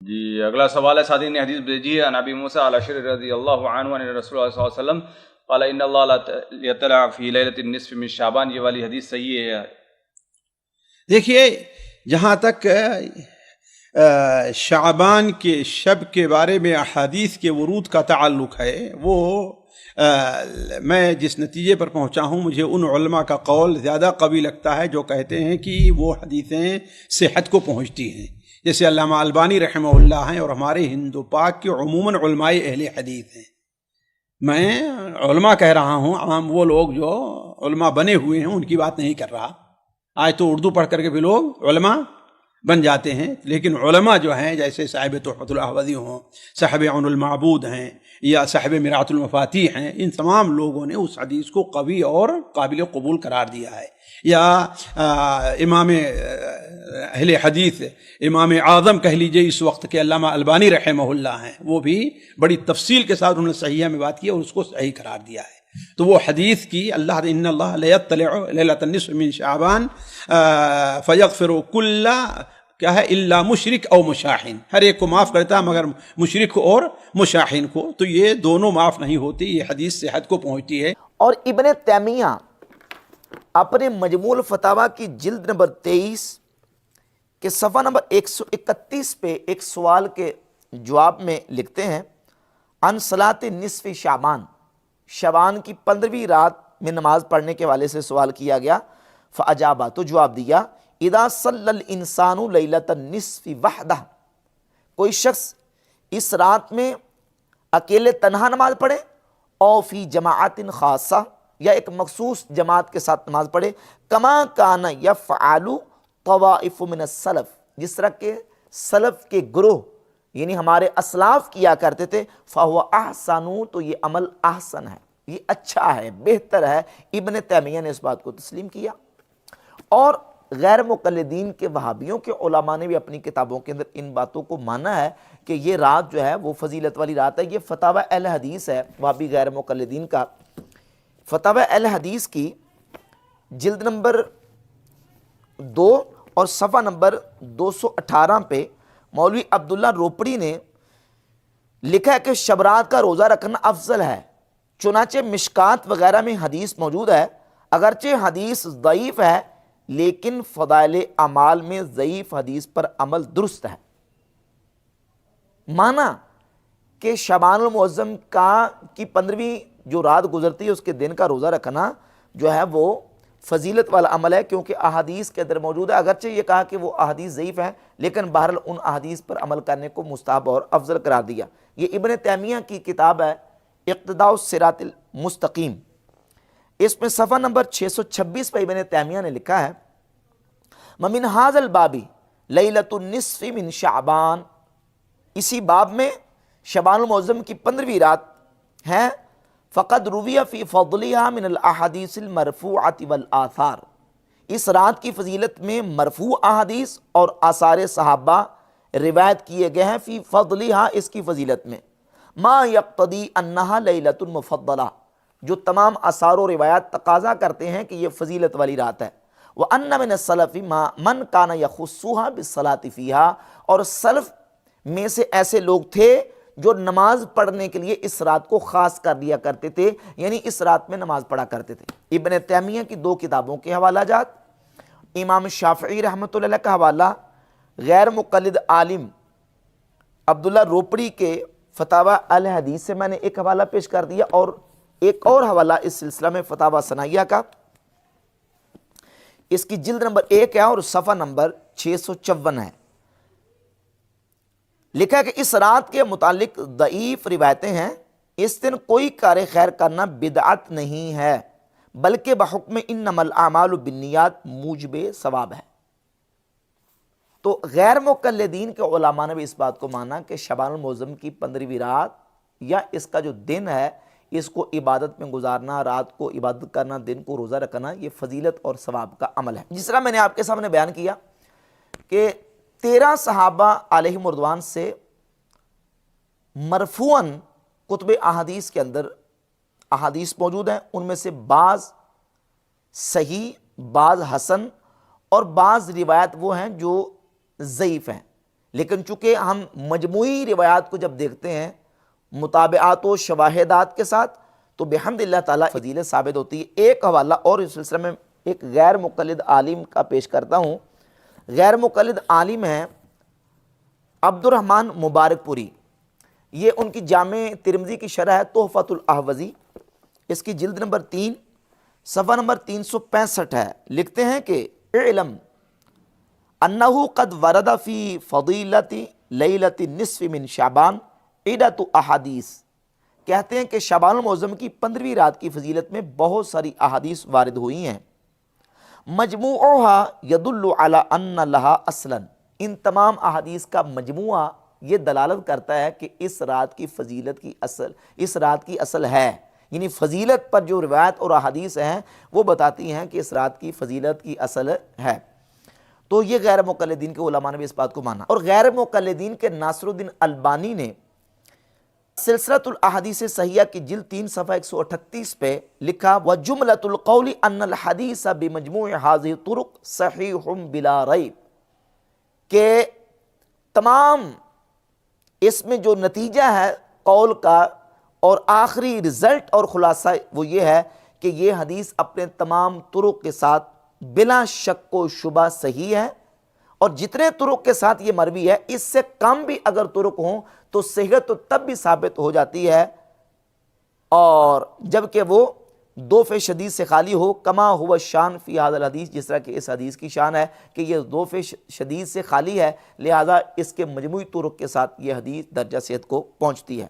جی اگلا سوال ہے، ساتھی نے حدیث بھیجی ہے، نبی موسیٰ الاشعری رضی اللہ عنہ عن رسول اللہ صلی اللہ علیہ وسلم قال ان اللہ لا یطلع فی لیلۃ النصف من شعبان، یہ والی حدیث صحیح ہے؟ دیکھیے، جہاں تک شعبان کے شب کے بارے میں احادیث کے ورود کا تعلق ہے، وہ میں جس نتیجے پر پہنچا ہوں، مجھے ان علماء کا قول زیادہ قوی لگتا ہے جو کہتے ہیں کہ وہ حدیثیں صحت کو پہنچتی ہیں، جیسے علامہ البانی رحمہ اللہ ہیں اور ہمارے ہند و پاک کے عموماً علماء اہل حدیث ہیں۔ میں علماء کہہ رہا ہوں، عام وہ لوگ جو علماء بنے ہوئے ہیں ان کی بات نہیں کر رہا۔ آج تو اردو پڑھ کر کے بھی لوگ علماء بن جاتے ہیں، لیکن علماء جو ہیں جیسے صاحب تحفۃ الاحوذی ہوں، صاحب عون المعبود ہیں، یا صاحب مرآۃ المفاتیح ہیں، ان تمام لوگوں نے اس حدیث کو قوی اور قابل قبول قرار دیا ہے۔ یا امام اہل حدیث، امام اعظم کہہ لیجئے اس وقت کے علامہ البانی رحمہ اللہ ہیں، وہ بھی بڑی تفصیل کے ساتھ انہوں نے صحیحہ میں بات کی اور اس کو صحیح قرار دیا ہے۔ تو وہ حدیث کی اللہ ان اللہ لیطلع لیلۃ النصف من شعبان فیغفر کل کیا ہے الا مشرک او مشاحن، ہر ایک کو معاف کرتا ہے مگر مشرک اور مشاحن کو، تو یہ دونوں معاف نہیں ہوتی، یہ حدیث صحت کو پہنچتی ہے۔ اور ابن تیمیہ اپنے مجموع الفتاویٰ کی جلد نمبر 23 کے صفحہ نمبر 131 پہ ایک سوال کے جواب میں لکھتے ہیں، ان صلاۃ نصف شعبان، شعبان کی 15ویں رات میں نماز پڑھنے کے والے سے سوال کیا گیا، فاجابہ، تو جواب دیا، اذا صلی الانسان لیلۃ النصف وحدہ، کوئی شخص اس رات میں اکیلے تنہا نماز پڑھے، او فی جماعت خاصہ، یا ایک مخصوص جماعت کے ساتھ نماز پڑھے، کما کان یفعل طوائف من السلف، جس طرح کے سلف کے گروہ یعنی ہمارے اسلاف کیا کرتے تھے، فہو احسن، تو یہ عمل احسن ہے، یہ اچھا ہے، بہتر ہے۔ ابن تیمیہ نے اس بات کو تسلیم کیا، اور غیر مقلدین کے وہابیوں کے علماء نے بھی اپنی کتابوں کے اندر ان باتوں کو مانا ہے کہ یہ رات جو ہے وہ فضیلت والی رات ہے۔ یہ فتاوی اہل حدیث ہے، وہابی غیر مقلدین کا فتاوی اہل حدیث کی جلد نمبر 2 اور صفحہ نمبر 218 پہ مولوی عبداللہ روپڑی نے لکھا ہے کہ شب رات کا روزہ رکھنا افضل ہے، چنانچہ مشکات وغیرہ میں حدیث موجود ہے، اگرچہ حدیث ضعیف ہے لیکن فضائل اعمال میں ضعیف حدیث پر عمل درست ہے۔ مانا کہ شعبان المعظم کی 15ویں جو رات گزرتی ہے اس کے دن کا روزہ رکھنا جو ہے وہ فضیلت والا عمل ہے، کیونکہ احادیث کے اندر موجود ہے، اگرچہ یہ کہا کہ وہ احادیث ضعیف ہیں لیکن بہرحال ان احادیث پر عمل کرنے کو مستحب اور افضل قرار دیا۔ یہ ابن تیمیہ کی کتاب ہے اقتداء الصراط المستقیم، اس میں صفحہ نمبر 626 پہ ابن تیمیہ نے لکھا ہے، ومن ھذا الباب لیلۃ النصف من شعبان، اسی باب میں شعبان المعظم کی 15ویں رات ہے، فقد روی فی فضلها من الاحادیث المرفوعۃ والآثار، اس رات کی فضیلت میں مرفوع احادیث اور آثار صحابہ روایت کیے گئے ہیں، فی فضلها، اس کی فضیلت میں، ما یقتضی انہا لیلۃ مفضلہ، جو تمام آثار و روایات تقاضا کرتے ہیں کہ یہ فضیلت والی رات ہے، وَأَنَّ مِنَ السَّلَفِ مَنْ كَانَ يَخُصُّهَا بِالصَّلَاةِ فِيهَا، اور سلف میں سے ایسے لوگ تھے جو نماز پڑھنے کے لیے اس رات کو خاص کر دیا کرتے تھے، یعنی اس رات میں نماز پڑھا کرتے تھے۔ ابن تیمیہ کی 2 کتابوں کے حوالہ جات، امام شافعی رحمۃ اللہ علیہ کا حوالہ، غیر مقلد عالم عبداللہ روپڑی کے فتاوی اہل حدیث سے میں نے ایک حوالہ پیش کر دیا، اور ایک اور حوالہ اس سلسلہ میں فتاوی ثنائیہ کا، اس کی جلد نمبر 1 ہے اور صفحہ نمبر 654 ہے، لکھا ہے کہ اس رات کے متعلق ضعیف روایتیں ہیں، اس دن کوئی کار خیر کرنا بدعت نہیں ہے بلکہ بحکم انما الاعمال بالنیات موجب ثواب ہے۔ تو غیر مقلدین کے علماء نے بھی اس بات کو مانا کہ شعبان المعظم کی 15ویں رات یا اس کا جو دن ہے اس کو عبادت میں گزارنا، رات کو عبادت کرنا، دن کو روزہ رکھنا، یہ فضیلت اور ثواب کا عمل ہے۔ جس طرح میں نے آپ کے سامنے بیان کیا کہ 13 صحابہ علیہم رضوان سے مرفوعاً کتب احادیث کے اندر احادیث موجود ہیں، ان میں سے بعض صحیح، بعض حسن اور بعض روایت وہ ہیں جو ضعیف ہیں، لیکن چونکہ ہم مجموعی روایات کو جب دیکھتے ہیں مطابعات و شواہدات کے ساتھ تو بحمد اللہ تعالیٰ فضیلت ثابت ہوتی ہے۔ ایک حوالہ اور اس سلسلے میں ایک غیر مقلد عالم کا پیش کرتا ہوں۔ غیر مقلد عالم ہیں عبد الرحمن مبارک پوری، یہ ان کی جامع ترمذی کی شرح ہے تحفۃ الاحوذی، اس کی جلد نمبر 3 صفحہ نمبر 365 ہے۔ لکھتے ہیں کہ اعلم انہ قد ورد فی فضیلت لیلۃ النصف من شعبان عدۃ احادیث، کہتے ہیں کہ شعبان المعظم کی 15ویں رات کی فضیلت میں بہت ساری احادیث وارد ہوئی ہیں، مجموعها یدل علی ان لها اصلا، ان تمام احادیث کا مجموعہ یہ دلالت کرتا ہے کہ اس رات کی فضیلت کی اصل، اس رات کی اصل ہے، یعنی فضیلت پر جو روایت اور احادیث ہیں وہ بتاتی ہیں کہ اس رات کی فضیلت کی اصل ہے۔ تو یہ غیر مقلدین کے علماء نے بھی اس بات کو مانا، اور غیر مقلدین کے ناصر الدین البانی نے سلسلۃ الاحادیث صحیحہ کی جلد 3 صفحہ 138 پہ لکھا وجملۃ القول ان الحدیث بمجموع هذه الطرق صحیح بلا ریب، کہ تمام اس میں جو نتیجہ ہے قول کا اور آخری رزلٹ اور خلاصہ وہ یہ ہے کہ یہ حدیث اپنے تمام طرق کے ساتھ بلا شک و شبہ صحیح ہے، اور جتنے طرق کے ساتھ یہ مروی ہے اس سے کم بھی اگر طرق ہوں تو صحت تو تب بھی ثابت ہو جاتی ہے، اور جبکہ وہ ضعف شدید سے خالی ہو، کما ہوا شان فی ھذا الحدیث، جس طرح کہ اس حدیث کی شان ہے کہ یہ ضعف شدید سے خالی ہے، لہذا اس کے مجموعی طرق کے ساتھ یہ حدیث درجہ صحت کو پہنچتی ہے۔